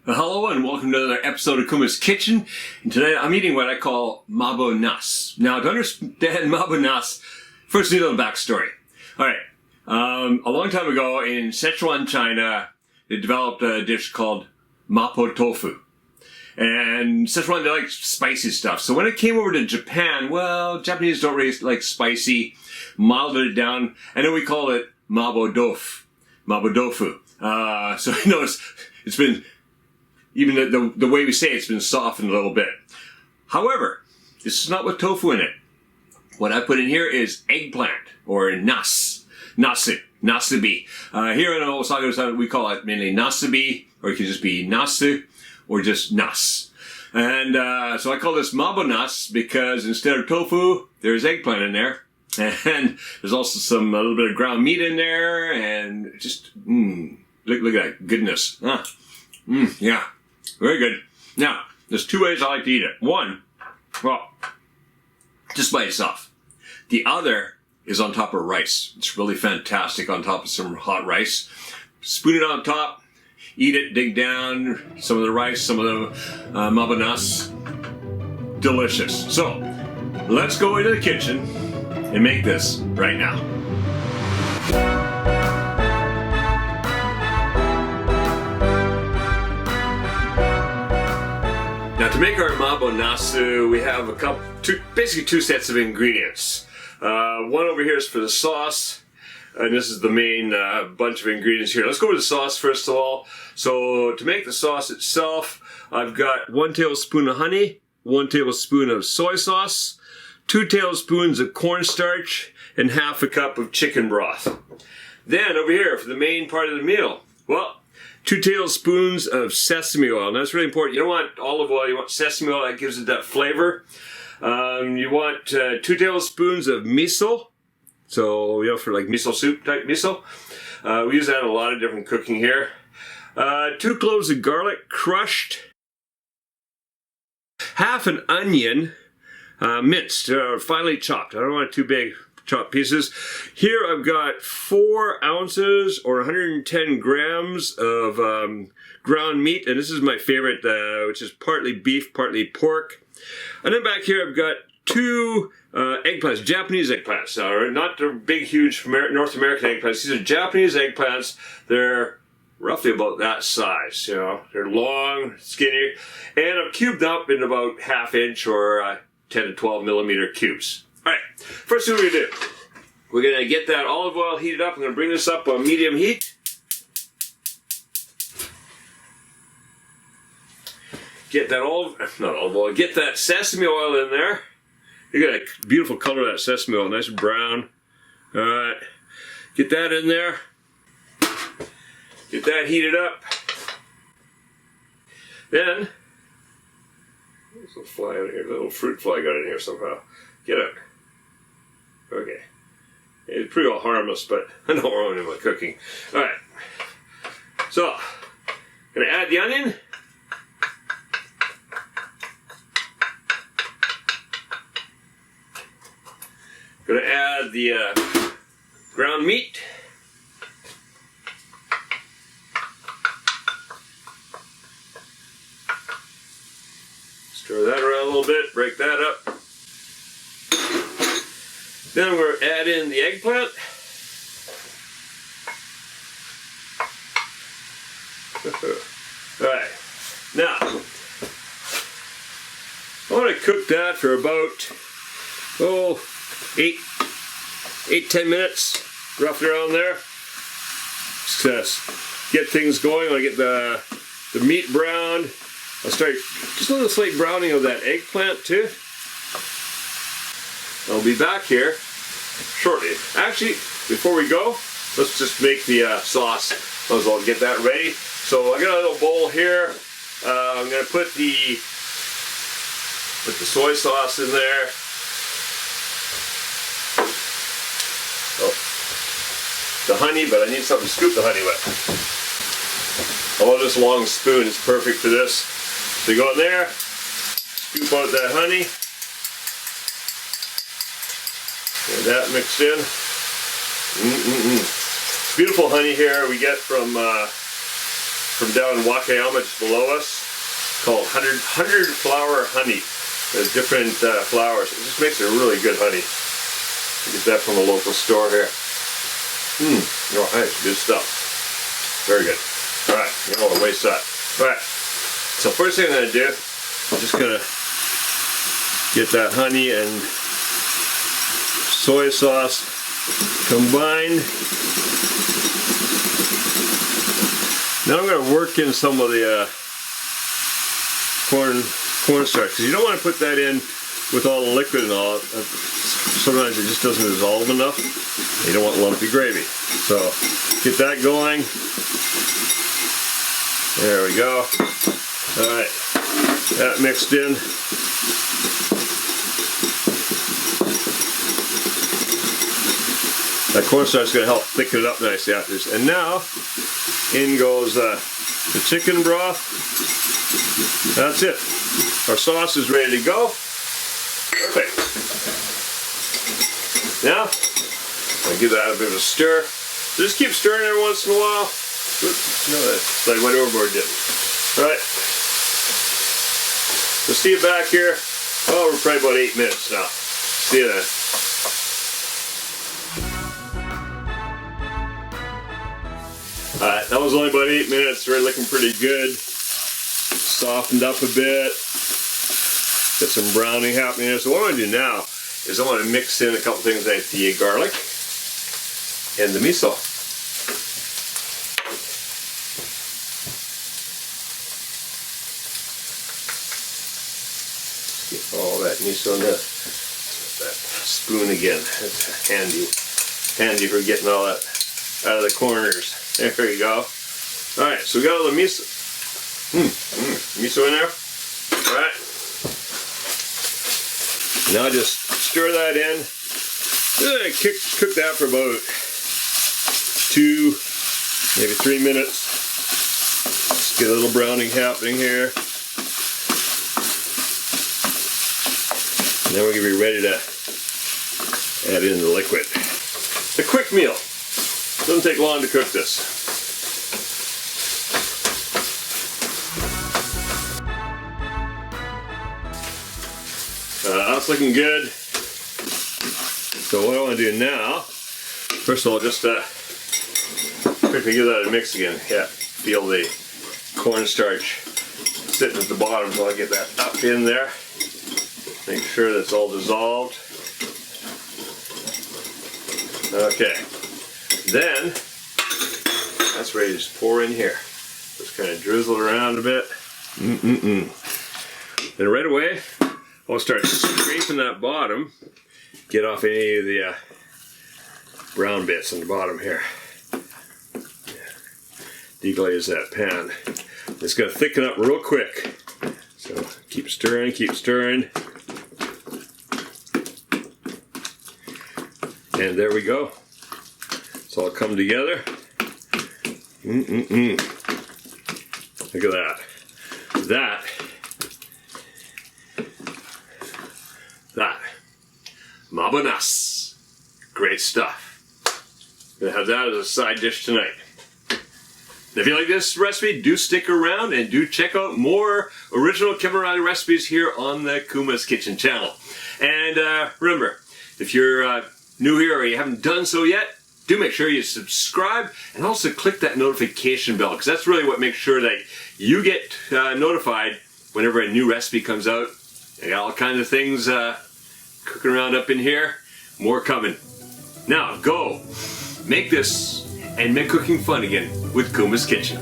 Hello and welcome to another episode of Kuma's Kitchen. And today I'm eating what I call Mabo Nasu. Now to understand Mabo Nasu, first need a little backstory. Alright, a long time ago in Szechuan, China, they developed a dish called Mapo Tofu. And Szechuan, they like spicy stuff. So when it came over to Japan, well, Japanese don't really like spicy, milded it down, and then we call it Mabo Dofu. Mabo Dofu. So you notice it's been, even the way we say it's been softened a little bit. However, this is not with tofu in it. What I put in here is eggplant, or Nasu. Here in Osaka, we call it mainly nasubi, or it could just be Nasu, or just Nasu. And so I call this Mabo Nasu because instead of tofu, there's eggplant in there. And there's also a little bit of ground meat in there, and just, look at that goodness. Yeah. Very good. Now, there's two ways I like to eat it. One, well, just by itself. The other is on top of rice. It's really fantastic on top of some hot rice. Spoon it on top, eat it, dig down, some of the rice, some of the Mabo Nasu. Delicious. So, let's go into the kitchen and make this right now. Now to make our Mabo Nasu, we have basically two sets of ingredients. One over here is for the sauce, and this is the main bunch of ingredients here. Let's go with the sauce first of all. So to make the sauce itself, I've got 1 tablespoon of honey, 1 tablespoon of soy sauce, 2 tablespoons of cornstarch, and half a cup of chicken broth. Then over here for the main part of the meal, well, 2 tablespoons of sesame oil. Now that's really important. You don't want olive oil, you want sesame oil. That gives it that flavor. You want 2 tablespoons of miso. So, for like miso soup type miso. We use that in a lot of different cooking here. 2 cloves of garlic crushed. Half an onion minced, finely chopped. I don't want it too big. Chopped pieces. Here I've got 4 ounces or 110 grams of ground meat, and this is my favorite, which is partly beef, partly pork. And then back here I've got 2 eggplants, Japanese eggplants. Not the big, huge North American eggplants. These are Japanese eggplants. They're roughly about that size. They're long, skinny, and I've cubed up in about 1/2 inch or 10 to 12 millimeter cubes. Alright, first thing we're going to do, we're going to get that olive oil heated up. I'm going to bring this up on medium heat. Get that get that sesame oil in there. You got a beautiful color of that sesame oil, nice and brown. Alright, get that in there. Get that heated up. Then, there's a little fly in here, a little fruit fly got in here somehow. Get it. Okay. It's pretty well harmless, but I don't ruin it in my cooking. Alright. So, gonna add the onion. Gonna add the ground meat. Stir that around a little bit, break that up. Then we're going to add in the eggplant. Alright, now, I want to cook that for about, 8-10 minutes, roughly around there. Just get things going. I want to get the meat browned. I'll start just a little slight browning of that eggplant too. I'll be back here shortly. Actually, before we go, let's just make the sauce. Might as well get that ready. So I got a little bowl here. I'm going to put the soy sauce in there. The honey, but I need something to scoop the honey with. I love this long spoon. It's perfect for this. So you go in there, scoop out that honey. Get that mixed in. Beautiful honey here we get from from down in Wakayama, just below us, called 100 flower honey. There's different flowers. It just makes a really good honey. You get that from a local store here. Oh, hey, good stuff. Very good. All right, you don't want to waste that. All right. So first thing I'm going to do, I'm just going to get that honey and soy sauce combined. Now I'm going to work in some of the cornstarch, because you don't want to put that in with all the liquid and all. Sometimes it just doesn't dissolve enough. You don't want lumpy gravy. So get that going. There we go. All right, that mixed in. That cornstarch is going to help thicken it up nicely after this. And now, in goes the chicken broth. That's it. Our sauce is ready to go. Perfect. Now, I'll give that a bit of a stir. Just keep stirring every once in a while. Oops, no, that's like went overboard, did. All right. We'll see you back here. Oh, we're probably about 8 minutes now. See you then. Alright, that was only about 8 minutes. We're looking pretty good. Softened up a bit. Got some browning happening there. So what I'm going to do now is I want to mix in a couple things like the garlic and the miso. Get all that miso in there. That spoon again. It's handy for getting all that out of the corners. There we go. Alright, so we got all the miso. Miso in there. Alright. Now just stir that in. Cook that for about 2, maybe 3 minutes. Just get a little browning happening here. And then we're going to be ready to add in the liquid. It's a quick meal. Doesn't take long to cook this. That's looking good. So what I want to do now, first of all, just quickly give that a mix again. Yeah, feel the cornstarch sitting at the bottom, so I'll get that up in there. Make sure that's all dissolved. Okay. Then, that's ready to just pour in here. Just kind of drizzle it around a bit. Then right away, I'll start scraping that bottom, get off any of the brown bits on the bottom here. Deglaze that pan. It's going to thicken up real quick. So keep stirring, keep stirring. And there we go. It's all come together. Look at that. That. Mabo Dofu. Great stuff. Gonna have that as a side dish tonight. If you like this recipe, do stick around and do check out more original Kevin Riley recipes here on the Kuma's Kitchen channel. And remember, if you're new here or you haven't done so yet, do make sure you subscribe and also click that notification bell, because that's really what makes sure that you get notified whenever a new recipe comes out. I got all kinds of things cooking around up in here. More coming. Now go make this and make cooking fun again with Kuma's Kitchen.